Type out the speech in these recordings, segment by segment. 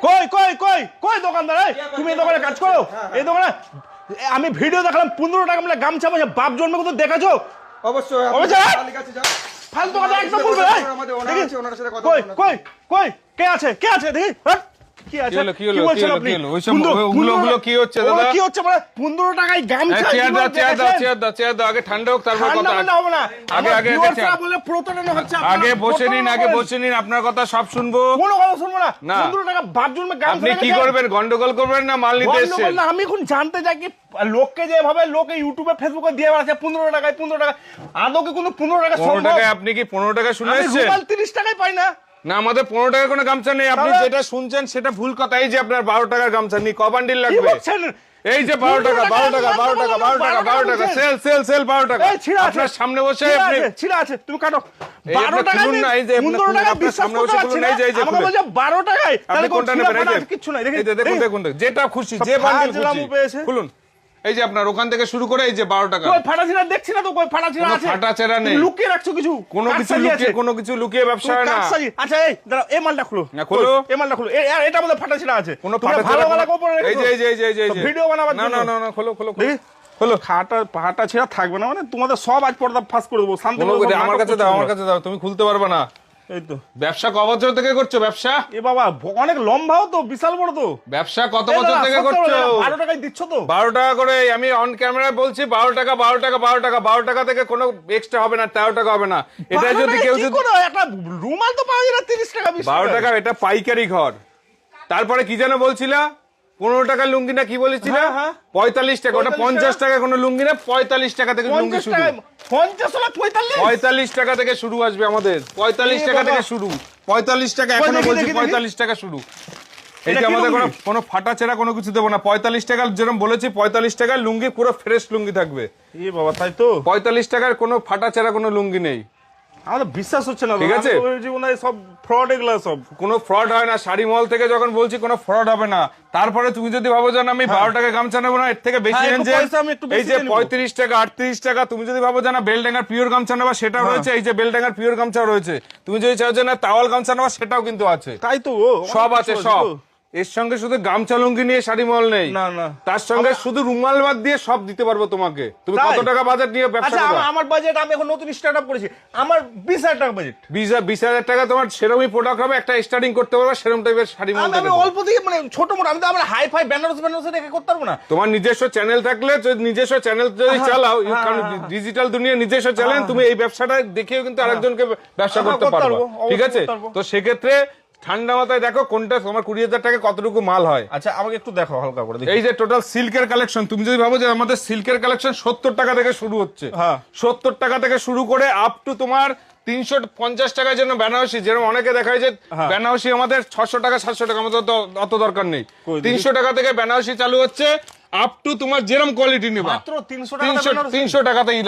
কই কই কই কই দোকানদার তুমি এই দোকানে কাজ করো? এই দোকানে আমি ভিডিও দেখলাম 15 টাকা মানে গামছা পয়সা বাপ জন্মে কত দেখাছো? অবশ্যই ফালতু কথা একদম বলবে। কই কই কই কে আছে দেখি কি আছে কি বলছেন আপনি? ওগুলো কি হচ্ছে দাদা? কি হচ্ছে মানে 15 টাকায় গামছা? চেয়ার দাও আগে ঠান্ডা হোক তারপর কথা। আগে বলে প্রতারণা হচ্ছে। আগে বসে নিন আপনার কথা সব শুনবো। কোনো কথা শুনবো না। 15 টাকা বাপ জন্মে গামছা। আপনি কি করবেন? গন্ডগোল করবেন না মাল নিতে এসেছেন? আমি এখন জানতে চাই কি লোককে যেভাবে লোকে ইউটিউবে ফেসবুকে দিয়ে বেড়াচ্ছে 15 টাকায় আদৌ কি কোনো 15 টাকা 15 টাকায় আপনি কি 15 টাকা শুনে এসেছেন? 30 টাকায় পাই না। না আমাদের 15 টাকার কোনো গামছা নেই। আপনি যেটা শুনছেন সেটা ভুল কথা। এই যে আপনার 12 টাকার গামছা নেই, ক বান্ডিল লাগবে? এই যে 12 টাকা সেল 12 টাকা আপনার সামনে বসে আপনি ছিড়া আছে তুমি কাটো। 12 টাকা খুলুন না, এই যে 15 টাকা আপনার সামনে বসে খুলুন। এই যে আমাকে বলছে 12 টাকায় তাহলে কোনটা নেবেন? এই যে কিছু নাই দেখুন যেটা খুশি যে বান্ডিল খুশি খুলুন। এই যে আপনার ওখান থেকে শুরু করে এই যে 12 টাকা। কই ফাটা ছিড়া দেখছি না তো, কই ফাটা ছিড়া আছে? ফাটা ছেঁড়া নেই। লুকিয়ে রাখছো কিছু? কোনো কিছু লুকিয়ে ব্যবসা হয় না। আচ্ছা এই দাঁড়াও, এই মালটা খুলো। না খুলো। এই মালটা খুলো। এটা মধ্যে ফাটা ছিড়া আছে। কোনো ফাটা ভালো ভালো উপরে রেখো। এই যে ভিডিও বানাবার জন্য। না খোলো হলো ফাটা ছিড়া থাকবে না মানে তোমাদের সব আজ পর্দা ফাঁস করে দেবো। শান্তি আমার কাছে দাও তুমি খুলতে পারবে না। এই তো ব্যবসা ক বছর থেকে করছো? ব্যবসা এ বাবা অনেক লম্বাও তো, বিশাল বড় তো। ব্যবসা কত বছর থেকে করছো? 12 টাকায় দিচ্ছ তো? 12 টাকা করে আমি অন ক্যামেরায় বলছি। 12 টাকা থেকে কোনো এক্সট্রা হবে না, 13 টাকা হবে না। এটা যদি কেউ যদি একটা রুমাল তো পাওয়া যায় না 30 টাকা 20 12 টাকা, এটা পাইকারি ঘর। তারপরে কি যেন বলছিলা? 15 টাকা লুঙ্গি না কি বলেছিল? 45 টাকা। ওটা 50 টাকা কোনো লুঙ্গি না, 45 টাকা থেকে লুঙ্গি শুরু। 45 টাকা থেকে শুরু আসবে আমাদের। 45 টাকা থেকে শুরু। 45 টাকা এখনো বলছি, 45 টাকা শুরু। এই যে আমাদের কোনো ফাটা ছেঁড়া কোনো কিছু দেবো না। 45 টাকা যেরকম বলেছি, 45 টাকার লুঙ্গি পুরো ফ্রেশ লুঙ্গি থাকবে। এ বাবা তাই তো? 45 টাকার কোনো ফাটা ছেঁড়া কোনো লুঙ্গি নেই। আমাদের বিশ্বাস হচ্ছে না। ঠিক আছে, জীবনে সব ফ্রড, এগুলা সব কোনো ফ্রড হয় না। শাড়ি মল থেকে যখন বলছি কোনো ফ্রড হবে না। তারপরে তুমি যদি ভাবো যে আমি 12 টাকা গামছা নেবো না, এর থেকে বেশি নেন যে এই যে 35 টাকা 38 টাকা। তুমি যদি ভাবো যে না বেলডাঙ্গার পিওর গামছা নেবা, সেটাও রয়েছে। এই যে বেলডাঙ্গার পিওর গামছা রয়েছে। তুমি যদি চাও যে না তাওয়াল গামছা নেবা, সেটাও কিন্তু আছে। তাই তো সব আছে সব। এর সঙ্গে শুধু গামছা লুঙ্গি নিয়ে শাড়ি মল নেই, না তার সঙ্গে শুধু রুমাল বাদ দিয়ে সব দিতে পারবো তোমাকে। তুমি কত টাকা বাজেট নিয়ে ব্যবসা করো? আমার বাজেট, আমি এখন নতুন স্টার্ট আপ করেছি, আমার 20,000 টাকা বাজেট। 20,000 টাকা তোমার সেরকমই প্রোডাক্ট হবে, একটা স্টার্টিং করতে পারবে সেরকম টাইপের শাড়ি মল। আমি অল্প দিয়ে মানে ছোট মোটো, আমি তো আমার হাই ফাই বেনারস দেখে করতে পারবো না। তোমার নিজস্ব চ্যানেল থাকলে, নিজস্ব চ্যানেল যদি চালাও, কারণ ডিজিটাল দুনিয়া নিজস্ব চ্যানেল, তুমি এই ব্যবসাটা দেখেও কিন্তু আরেকজনকে ব্যবসা করতে পারবে। ঠিক আছে, তো সেক্ষেত্রে ঠান্ডা মাথায় দেখো কোনটা তোমার 20,000 টাকা কতটুকু মাল হয়। আচ্ছা আমাকে একটু দেখো হালকা করে। এই যে টোটাল সিল্কের কালেকশন, তুমি যদি ভাবো যে আমাদের সিল্কের কালেকশন 70 টাকা থেকে শুরু হচ্ছে, 70 টাকা থেকে শুরু করে আপ টু তোমার 350 টাকার জন্য বেনারসি। যেরকম অনেকে দেখায় যে বেনারসি আমাদের 600 টাকা 700 টাকা, আমাদের অত দরকার নেই। 300 টাকা থেকে বেনারসি চালু হচ্ছে, আপ টু তোমার যেরকম কোয়ালিটি নেবা মাত্র 300 টাকাতেই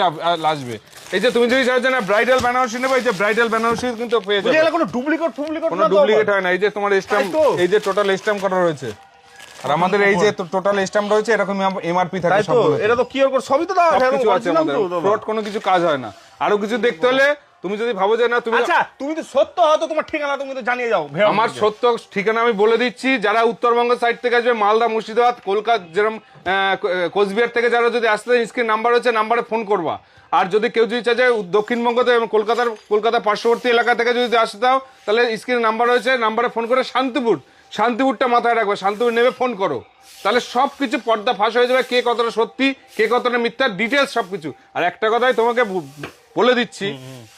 আসবে। এই যে তুমি যদি চাও যে না ব্রাইডাল বেনারসি নেবে, এই যে ব্রাইডাল বেনারসি কিন্তু পেয়ে যাবে। কোনো ডুপ্লিকেট কোনো ডুপ্লিকেট হয় না। এই যে তোমার স্ট্যাম্প, এই যে টোটাল স্ট্যাম্প করা রয়েছে। আর আমাদের এই যে টোটাল স্ট্যাম্প রয়েছে, এরকম এমআরপি থাকে সবগুলো। এটা তো কিওর কোড সবই তো দাও, কিছু আছে আমাদের, ফ্রড কোনো কিছু কাজ হয় না। আরো কিছু দেখতে হলে তুমি যদি ভাবো যে না তুমি, আচ্ছা তুমি তো সত্য হয়তো তোমার ঠিকানা তুমি তো জানিয়ে যাও। আমার সত্য ঠিকানা আমি বলে দিচ্ছি। যারা উত্তরবঙ্গ সাইড থেকে আসবে, মালদা, মুর্শিদাবাদ, কলকাতা, যেরকম কোচবিহার থেকে যারা যদি আসতে, স্ক্রিন নাম্বার হচ্ছে, নাম্বারে ফোন করবা। আর যদি কেউ যদি চায় যে দক্ষিণবঙ্গতে এবং কলকাতার পার্শ্ববর্তী এলাকা থেকে যদি আসতে দাও, তাহলে স্ক্রিন নাম্বার হয়েছে, নাম্বারে ফোন করে শান্তিপুরটা মাথায় রাখবে, শান্তিপুর নেমে ফোন করো। তাহলে সবকিছু পর্দা ফাঁস হয়ে যাবে, কে কতটা সত্যি কে কতটা মিথ্যা, ডিটেলস সবকিছু। আর একটা কথাই তোমাকে বলে দিচ্ছি,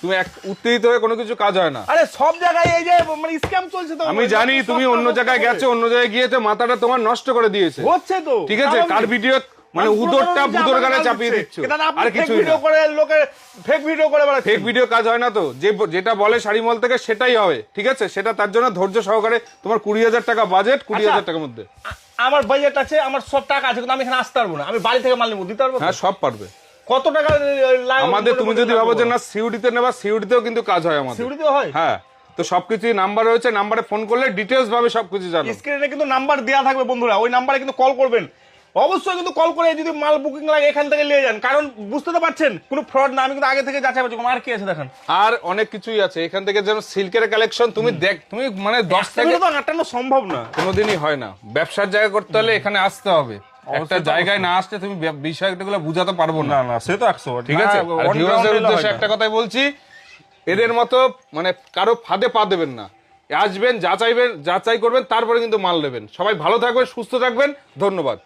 তুমি উত্তেজিত হয়ে কোনো কিছু কাজ হয় না। আরে সব জায়গায় এই যে মানে স্ক্যাম চলছে তো। আমি জানি তুমি অন্য জায়গায় গেছো, অন্য জায়গায় গিয়ে তো মাথাটা তোমার নষ্ট করে দিয়েছে। হচ্ছে তো, ঠিক আছে, কার ভিডিও মানে উদরটা বুদর গালে চাপিয়ে দিচ্ছ। আর কিছু ভিডিও করে লোকে ফেক ভিডিও করে বেড়াচ্ছে। ফেক ভিডিও কাজ হয় না তো, যেটা বলে শাড়ি মল থেকে সেটাই হবে। ঠিক আছে, সেটা তার জন্য ধৈর্য সহকারে। তোমার 20,000 টাকা বাজেট, 20,000 টাকার মধ্যে আমার বাজেট আছে, আমার সব টাকা আছে, কিন্তু আমি এখানে আসতে পারবো না। আমি বাড়ি থেকে মাল নিবো, দিতে পারবো? হ্যাঁ সব পারবে। কত টাকা আমাদের, তুমি যদি ভাবো যে না সিউডিতে নেবা, সিউডিতেও কিন্তু কাজ হয় আমাদের। সিউডিতেও হয়? হ্যাঁ, তো সবকিছু নাম্বার রয়েছে, নাম্বারে ফোন করলে ডিটেলস ভাবে সবকিছু জানো। স্ক্রিনে কিন্তু নাম্বার দেওয়া থাকবে বন্ধুরা, ওই নাম্বারে কিন্তু কল করবেন। অবশ্যই কিন্তু কল করে যদি মাল বুকিং লাগে এখান থেকে নিয়ে যান, কারণ বুঝতে তো পারছেন কোনো ফ্রড না, আমি কিন্তু আগে থেকে যাচাই বাছাই করব। আর কি আছে দেখেন, আর অনেক কিছুই আছে এখান থেকে, যেন সিল্কের কালেকশন তুমি দেখ, তুমি মানে 10 থেকে তো আটানো সম্ভব না, কোনোদিনই হয় না। ব্যবসার জায়গা করতে হলে এখানে আসতে হবে, একটা জায়গায় না আসলে তুমি বিষয়গুলো বুঝাতে পারবো না। না না সে তো 100 ঠিক আছে। আর ভিউয়ার্সদের উদ্দেশ্যে একটা কথাই বলছি, এদের মতো মানে কারো ফাঁদে পা দেবেন না, আসবেন যাচাই করবেন, তারপরে কিন্তু মাল নেবেন। সবাই ভালো থাকবেন, সুস্থ থাকবেন, ধন্যবাদ।